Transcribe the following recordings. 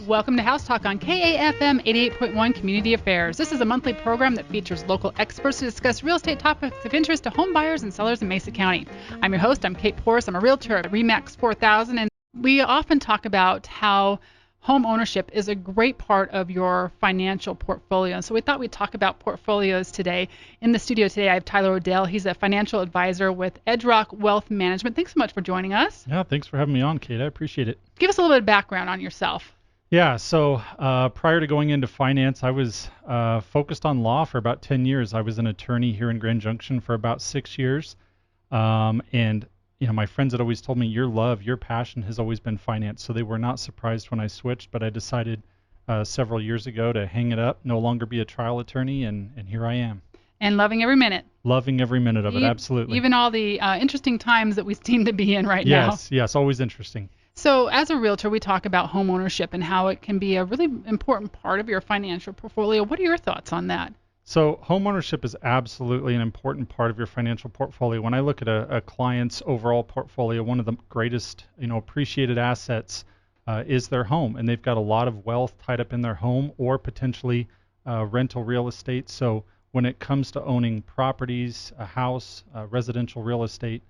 Welcome to House Talk on KAFM 88.1 Community Affairs. This is a monthly program that features local experts to discuss real estate topics of interest to home buyers and sellers in Mesa County. I'm your host. I'm Kate Porras. I'm a realtor at RE/MAX 4000, and we often talk about how home ownership is a great part of your financial portfolio. So we thought we'd talk about portfolios today. In the studio today, I have Tyler O'Dell. He's a financial advisor with EdgeRock Wealth Management. Thanks so much for joining us. Yeah, thanks for having me on, Kate. I appreciate it. Give us a little bit of background on yourself. Yeah, so prior to going into finance, I was focused on law for about 10 years. I was an attorney here in Grand Junction for about 6 years. And, you know, my friends had always told me, your passion has always been finance. So they were not surprised when I switched, but I decided several years ago to hang it up, no longer be a trial attorney, and here I am. And loving every minute. Loving every minute of it, absolutely. Even all the interesting times that we seem to be in right now. Yes, always interesting. So as a realtor, we talk about home ownership and how it can be a really important part of your financial portfolio. What are your thoughts on that? So home ownership is absolutely an important part of your financial portfolio. When I look at a client's overall portfolio, one of the greatest, appreciated assets is their home, and they've got a lot of wealth tied up in their home or potentially rental real estate. So when it comes to owning properties, a house, residential real estate,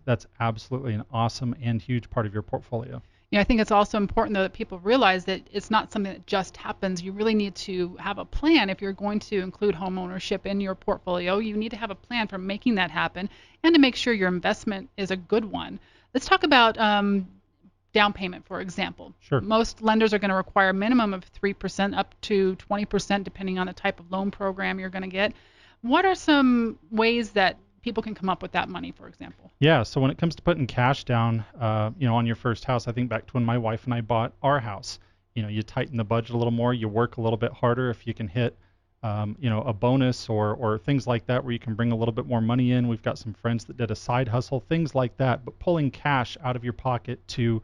that's absolutely an awesome and huge part of your portfolio. I think it's also important, though, that people realize that it's not something that just happens. You really need to have a plan if you're going to include home ownership in your portfolio. You need to have a plan for making that happen and to make sure your investment is a good one. Let's talk about down payment, for example. Sure. Most lenders are going to require a minimum of 3% up to 20%, depending on the type of loan program you're going to get. What are some ways that people can come up with that money, for example? Yeah, so when it comes to putting cash down, on your first house, I think back to when my wife and I bought our house. You tighten the budget a little more, you work a little bit harder if you can hit, a bonus or things like that where you can bring a little bit more money in. We've got some friends that did a side hustle, things like that. But pulling cash out of your pocket to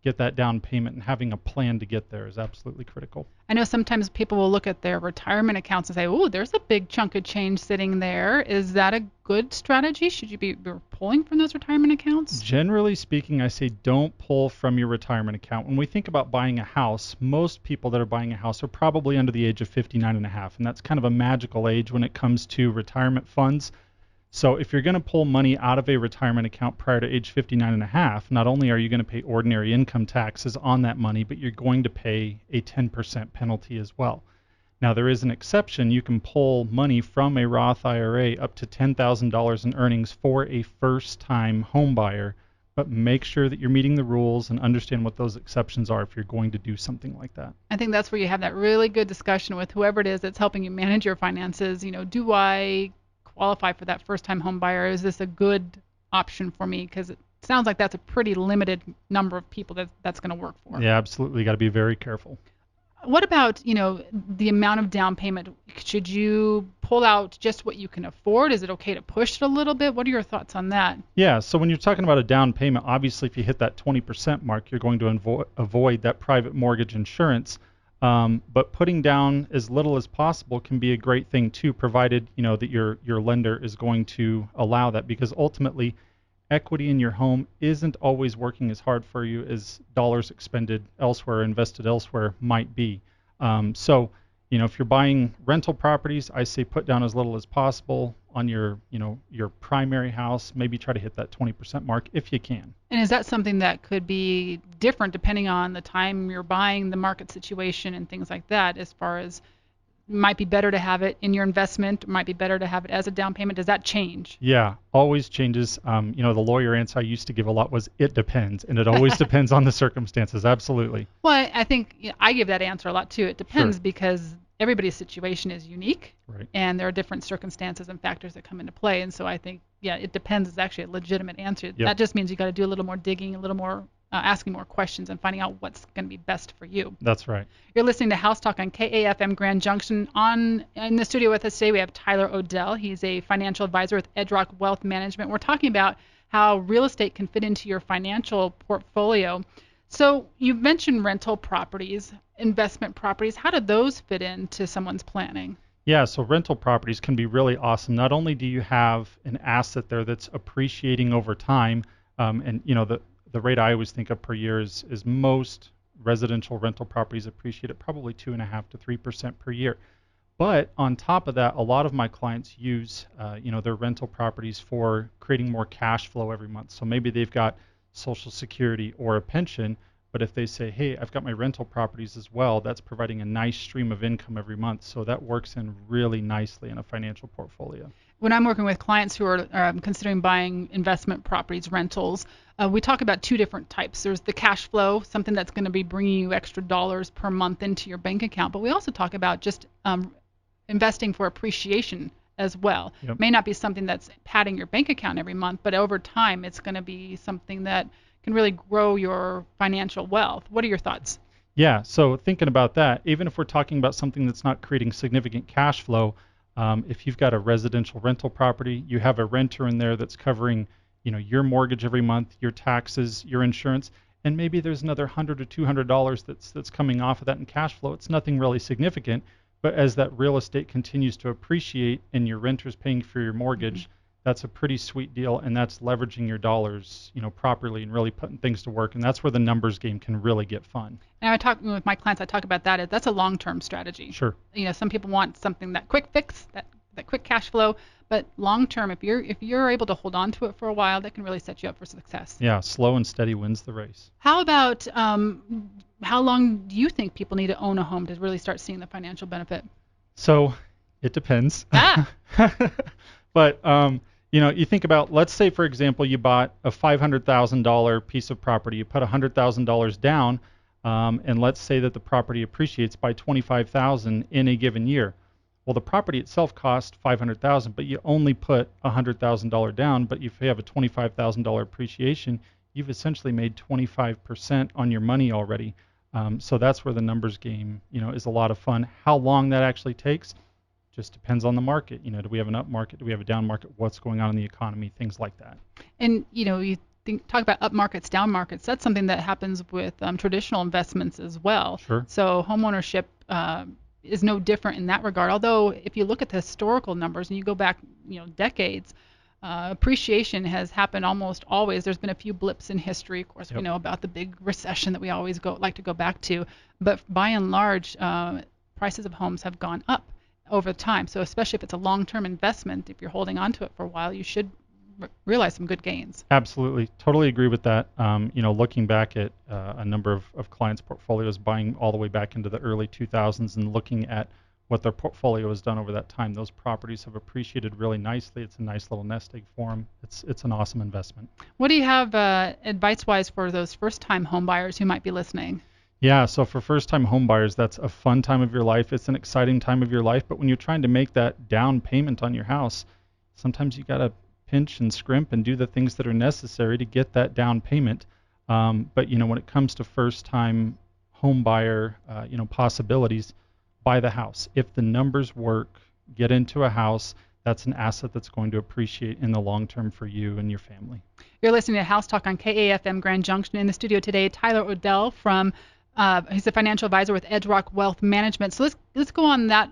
get that down payment and having a plan to get there is absolutely critical. I know sometimes people will look at their retirement accounts and say, oh, there's a big chunk of change sitting there. Is that a good strategy? Should you be pulling from those retirement accounts? Generally speaking, I say don't pull from your retirement account. When we think about buying a house, most people that are buying a house are probably under the age of 59 and a half, and that's kind of a magical age when it comes to retirement funds. So if you're going to pull money out of a retirement account prior to age 59 and a half, not only are you going to pay ordinary income taxes on that money, but you're going to pay a 10% penalty as well. Now, there is an exception. You can pull money from a Roth IRA up to $10,000 in earnings for a first-time home buyer, but make sure that you're meeting the rules and understand what those exceptions are if you're going to do something like that. I think that's where you have that really good discussion with whoever it is that's helping you manage your finances. Do I qualify for that first-time home buyer? Is this a good option for me? Because it sounds like that's a pretty limited number of people that's going to work for. Yeah, absolutely. You got to be very careful. What about, the amount of down payment? Should you pull out just what you can afford? Is it okay to push it a little bit? What are your thoughts on that? Yeah, so when you're talking about a down payment, obviously if you hit that 20% mark, you're going to avoid that private mortgage insurance. But putting down as little as possible can be a great thing too, provided that your lender is going to allow that, because ultimately equity in your home isn't always working as hard for you as dollars expended elsewhere, invested elsewhere might be. So if you're buying rental properties, I say put down as little as possible on your primary house. Maybe try to hit that 20% mark if you can. And is that something that could be different depending on the time you're buying, the market situation, and things like that, as far as might be better to have it in your investment, might be better to have it as a down payment? Does that change? Yeah, always changes. The lawyer answer I used to give a lot was it depends, and it always depends on the circumstances. Absolutely. Well, I think I give that answer a lot too. It depends. Sure. Because everybody's situation is unique, right, and there are different circumstances and factors that come into play. And so I think, it depends is actually a legitimate answer. Yep. That just means you got to do a little more digging, a little more asking more questions and finding out what's going to be best for you. That's right. You're listening to House Talk on KAFM Grand Junction. In the studio with us today, we have Tyler O'Dell. He's a financial advisor with EdgeRock Wealth Management. We're talking about how real estate can fit into your financial portfolio. So you mentioned rental properties, investment properties. How do those fit into someone's planning? Yeah, so rental properties can be really awesome. Not only do you have an asset there that's appreciating over time, and the rate I always think of per year is most residential rental properties appreciate at probably 2.5% to 3% per year. But on top of that, a lot of my clients use, their rental properties for creating more cash flow every month. So maybe they've got Social Security or a pension, but if they say, hey, I've got my rental properties as well, that's providing a nice stream of income every month. So that works in really nicely in a financial portfolio. When I'm working with clients who are considering buying investment properties, rentals, we talk about two different types. There's the cash flow, something that's going to be bringing you extra dollars per month into your bank account. But we also talk about just investing for appreciation as well. Yep. It may not be something that's padding your bank account every month, but over time it's going to be something that can really grow your financial wealth. What are your thoughts? Yeah, so thinking about that, even if we're talking about something that's not creating significant cash flow, if you've got a residential rental property, you have a renter in there that's covering, your mortgage every month, your taxes, your insurance, and maybe there's another $100 to $200 that's coming off of that in cash flow. It's nothing really significant, but as that real estate continues to appreciate and your renter's paying for your mortgage, that's a pretty sweet deal, and that's leveraging your dollars, properly and really putting things to work, and that's where the numbers game can really get fun. And with my clients, I talk about that. That's a long-term strategy. Sure. Some people want something that quick fix, that quick cash flow, but long-term, if you're able to hold on to it for a while, that can really set you up for success. Yeah, slow and steady wins the race. How about how long do you think people need to own a home to really start seeing the financial benefit? So it depends. But you think about, let's say, for example, you bought a $500,000 piece of property. You put $100,000 down, and let's say that the property appreciates by $25,000 in a given year. Well, the property itself cost $500,000, but you only put $100,000 down. But if you have a $25,000 appreciation, you've essentially made 25% on your money already. So that's where the numbers game, is a lot of fun. How long that actually takes just depends on the market. Do we have an up market? Do we have a down market? What's going on in the economy? Things like that. And, you talk about up markets, down markets. That's something that happens with traditional investments as well. Sure. So homeownership is no different in that regard. Although if you look at the historical numbers and you go back, decades, appreciation has happened almost always. There's been a few blips in history. Of course, we know about the big recession that we always like to go back to. But by and large, prices of homes have gone up over time. So especially if it's a long-term investment, if you're holding on to it for a while, you should realize some good gains. Absolutely. Totally agree with that. Looking back at a number of clients' portfolios, buying all the way back into the early 2000s and looking at what their portfolio has done over that time, those properties have appreciated really nicely. It's a nice little nest egg for them. It's an awesome investment. What do you have advice-wise for those first-time home buyers who might be listening? Yeah, so for first-time home buyers, that's a fun time of your life. It's an exciting time of your life, but when you're trying to make that down payment on your house, sometimes you got to pinch and scrimp and do the things that are necessary to get that down payment. But when it comes to first-time home buyer, possibilities, buy the house. If the numbers work, get into a house. That's an asset that's going to appreciate in the long term for you and your family. You're listening to House Talk on KAFM Grand Junction. In the studio today, Tyler ODELL he's a financial advisor with EdgeRock Wealth Management. So let's go on that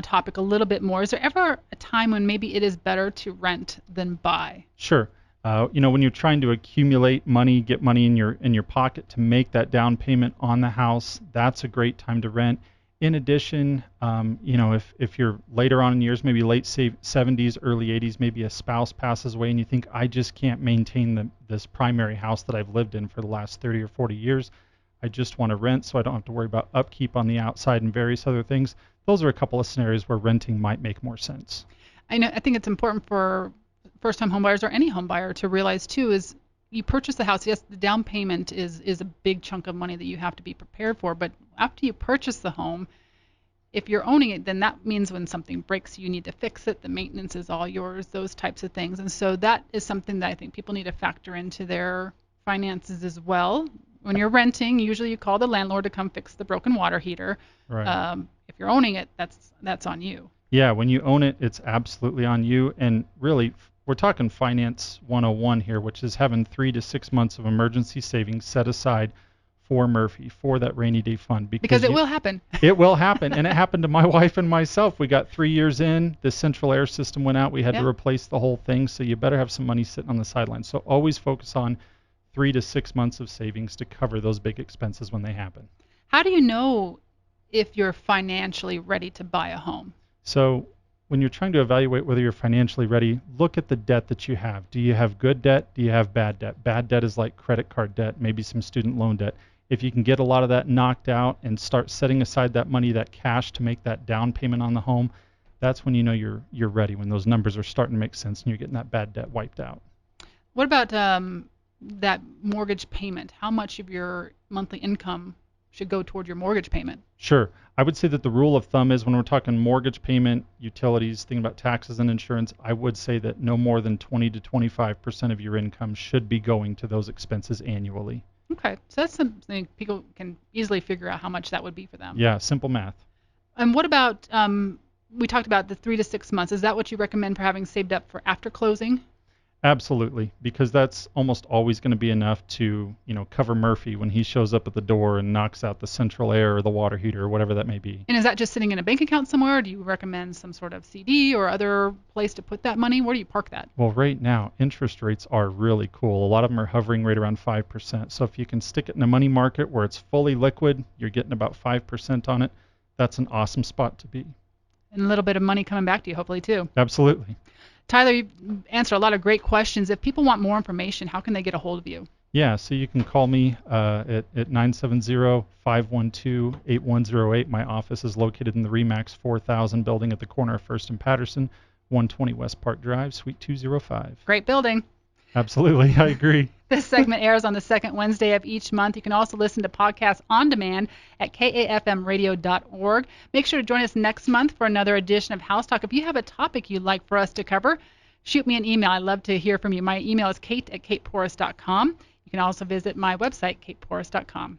topic a little bit more. Is there ever a time when maybe it is better to rent than buy? Sure. When you're trying to accumulate money, get money in your pocket to make that down payment on the house, that's a great time to rent. In addition, if you're later on in years, maybe late 70s, early 80s, maybe a spouse passes away and you think, I just can't maintain this primary house that I've lived in for the last 30 or 40 years. I just want to rent so I don't have to worry about upkeep on the outside and various other things. Those are a couple of scenarios where renting might make more sense. I think it's important for first-time homebuyers or any homebuyer to realize too is you purchase the house. Yes, the down payment is a big chunk of money that you have to be prepared for. But after you purchase the home, if you're owning it, then that means when something breaks, you need to fix it. The maintenance is all yours, those types of things. And so that is something that I think people need to factor into their finances as well. When you're renting, usually you call the landlord to come fix the broken water heater. Right. If you're owning it, that's on you. Yeah, when you own it, it's absolutely on you. And really, we're talking finance 101 here, which is having 3 to 6 months of emergency savings set aside for Murphy, for that rainy day fund. Because it will happen. It will happen. And it happened to my wife and myself. We got 3 years in, the central air system went out. We had to replace the whole thing. So you better have some money sitting on the sidelines. So always focus on 3 to 6 months of savings to cover those big expenses when they happen. How do you know if you're financially ready to buy a home? So when you're trying to evaluate whether you're financially ready, look at the debt that you have. Do you have good debt? Do you have bad debt? Bad debt is like credit card debt, maybe some student loan debt. If you can get a lot of that knocked out and start setting aside that money, that cash, to make that down payment on the home, that's when you know you're ready, when those numbers are starting to make sense and you're getting that bad debt wiped out. What about that mortgage payment? How much of your monthly income should go toward your mortgage payment? Sure. I would say that the rule of thumb is when we're talking mortgage payment, utilities, thinking about taxes and insurance, I would say that no more than 20 to 25% of your income should be going to those expenses annually. Okay, so that's something people can easily figure out how much that would be for them. Yeah, simple math. And what about, we talked about the 3 to 6 months. Is that what you recommend for having saved up for after closing? Absolutely, because that's almost always going to be enough to, cover Murphy when he shows up at the door and knocks out the central air or the water heater or whatever that may be. And is that just sitting in a bank account somewhere, or do you recommend some sort of CD or other place to put that money? Where do you park that? Well, right now, interest rates are really cool. A lot of them are hovering right around 5%. So if you can stick it in a money market where it's fully liquid, you're getting about 5% on it, that's an awesome spot to be. And a little bit of money coming back to you, hopefully, too. Absolutely. Tyler, you've answered a lot of great questions. If people want more information, how can they get a hold of you? Yeah, so you can call me at 970-512-8108. My office is located in the RE/MAX 4000 building at the corner of 1st and Patterson, 120 West Park Drive, Suite 205. Great building. Absolutely, I agree. This segment airs on the second Wednesday of each month. You can also listen to podcasts on demand at kafmradio.org. Make sure to join us next month for another edition of House Talk. If you have a topic you'd like for us to cover, shoot me an email. I'd love to hear from you. My email is kate@kateporus.com. You can also visit my website, kateporus.com.